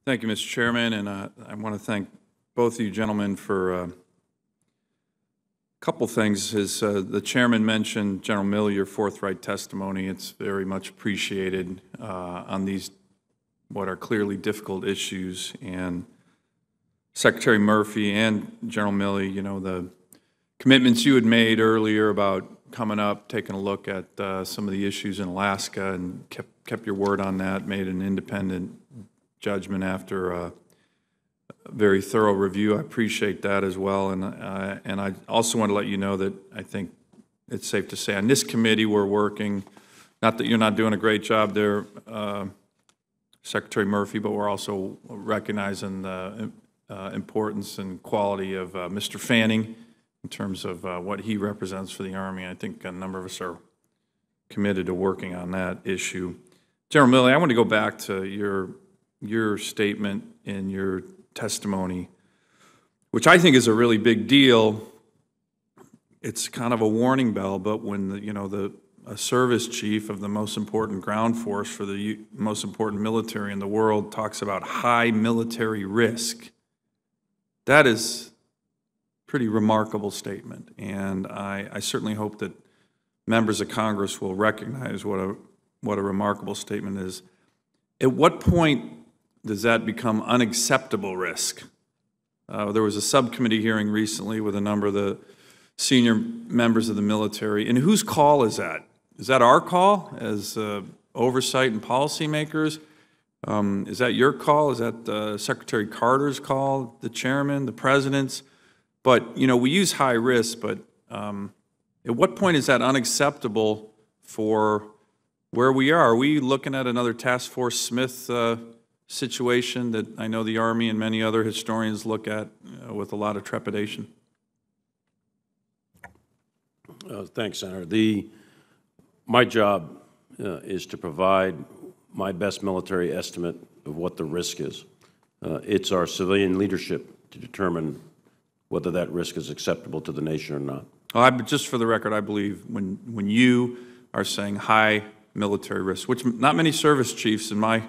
Thank you, Mr. Chairman, and I want to thank both of you gentlemen for a couple things. As the chairman mentioned, General Milley, your forthright testimony, it's very much appreciated on these what are clearly difficult issues. And Secretary Murphy and General Milley, you know, the commitments you had made earlier about coming up, taking a look at some of the issues in Alaska, and kept your word on that, made an independent judgment after a very thorough review. I appreciate that as well. And I also want to let you know that I think it's safe to say on this committee we're working, not that you're not doing a great job there, Secretary Murphy, but we're also recognizing the importance and quality of Mr. Fanning in terms of what he represents for the Army. I think a number of us are committed to working on that issue. General Milley, I want to go back to your statement in your testimony, which I think is a really big deal. It's kind of a warning bell, but when a service chief of the most important ground force for the most important military in the world talks about high military risk, that is a pretty remarkable statement. And I certainly hope that members of Congress will recognize what a remarkable statement is. At what point does that become unacceptable risk? There was a subcommittee hearing recently with a number of the senior members of the military. And whose call is that? Is that our call as oversight and policymakers? Is that your call? Is that Secretary Carter's call, the chairman, the president's? But, you know, we use high risk, but at what point is that unacceptable for where we are? Are we looking at another Task Force Smith situation that I know the Army and many other historians look at with a lot of trepidation? Thanks, Senator. My job is to provide my best military estimate of what the risk is. It's our civilian leadership to determine whether that risk is acceptable to the nation or not. Just for the record, I believe when you are saying high military risk, which not many service chiefs in my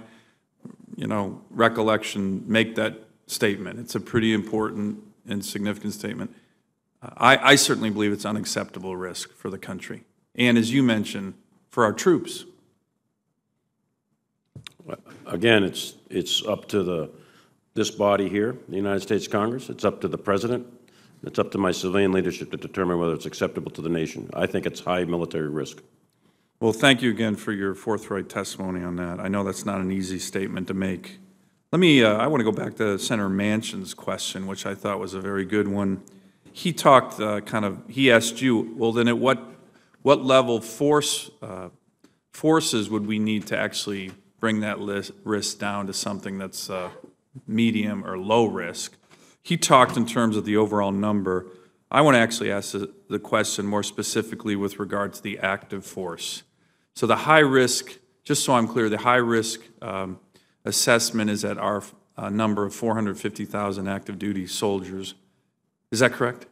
recollection make that statement. It's a pretty important and significant statement. I certainly believe it's unacceptable risk for the country. And as you mentioned, for our troops. Again, it's up to this body here, the United States Congress. It's up to the President. It's up to my civilian leadership to determine whether it's acceptable to the nation. I think it's high military risk. Well, thank you again for your forthright testimony on that. I know that's not an easy statement to make. I want to go back to Senator Manchin's question, which I thought was a very good one. He talked he asked you, well, then at what level forces would we need to actually bring that risk down to something that's medium or low risk? He talked in terms of the overall number. I want to actually ask the question more specifically with regard to the active force. So the high risk, just so I'm clear, the high risk assessment is at our number of 450,000 active duty soldiers. Is that correct?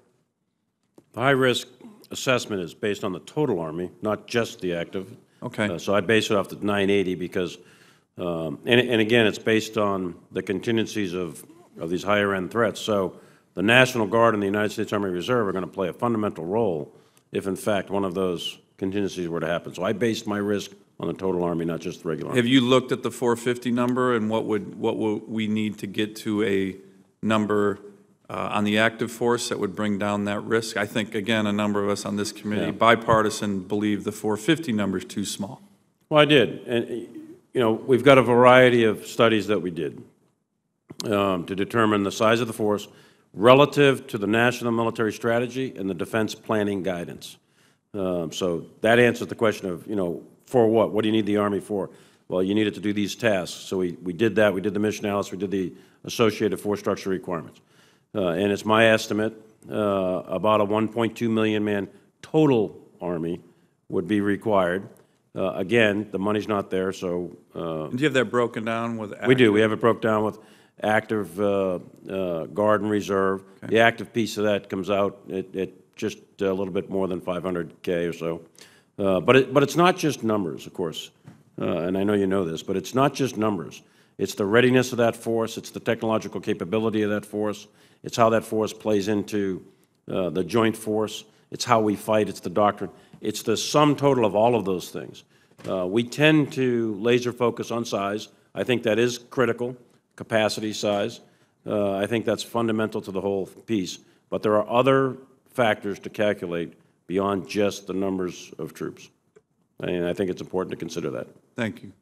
The high risk assessment is based on the total Army, not just the active. Okay. So I base it off the 980 because, and again, it's based on the contingencies of these higher end threats. So the National Guard and the United States Army Reserve are going to play a fundamental role if, in fact, one of those contingencies were to happen. So I based my risk on the total Army, not just the regular Army. Have you looked at the 450 number and what would we need to get to a number on the active force that would bring down that risk? I think, again, a number of us on this committee, bipartisan, believe the 450 number is too small. Well, I did. And, we've got a variety of studies that we did to determine the size of the force relative to the national military strategy and the defense planning guidance. So that answers the question of, for what? What do you need the Army for? Well, you need it to do these tasks. So we did that. We did the mission analysis. We did the associated force structure requirements. And it's my estimate about a 1.2 million man total Army would be required. Again, the money's not there, so... Do you have that broken down with active? We do. We have it broke down with active Guard and Reserve. Okay. The active piece of that comes out at just a little bit more than 500K or so. But it's not just numbers, of course, and I know you know this, but it's not just numbers. It's the readiness of that force. It's the technological capability of that force. It's how that force plays into the joint force. It's how we fight. It's the doctrine. It's the sum total of all of those things. We tend to laser focus on size. I think that is critical, capacity, size. I think that's fundamental to the whole piece. But there are other factors to calculate beyond just the numbers of troops. And I think it's important to consider that. Thank you.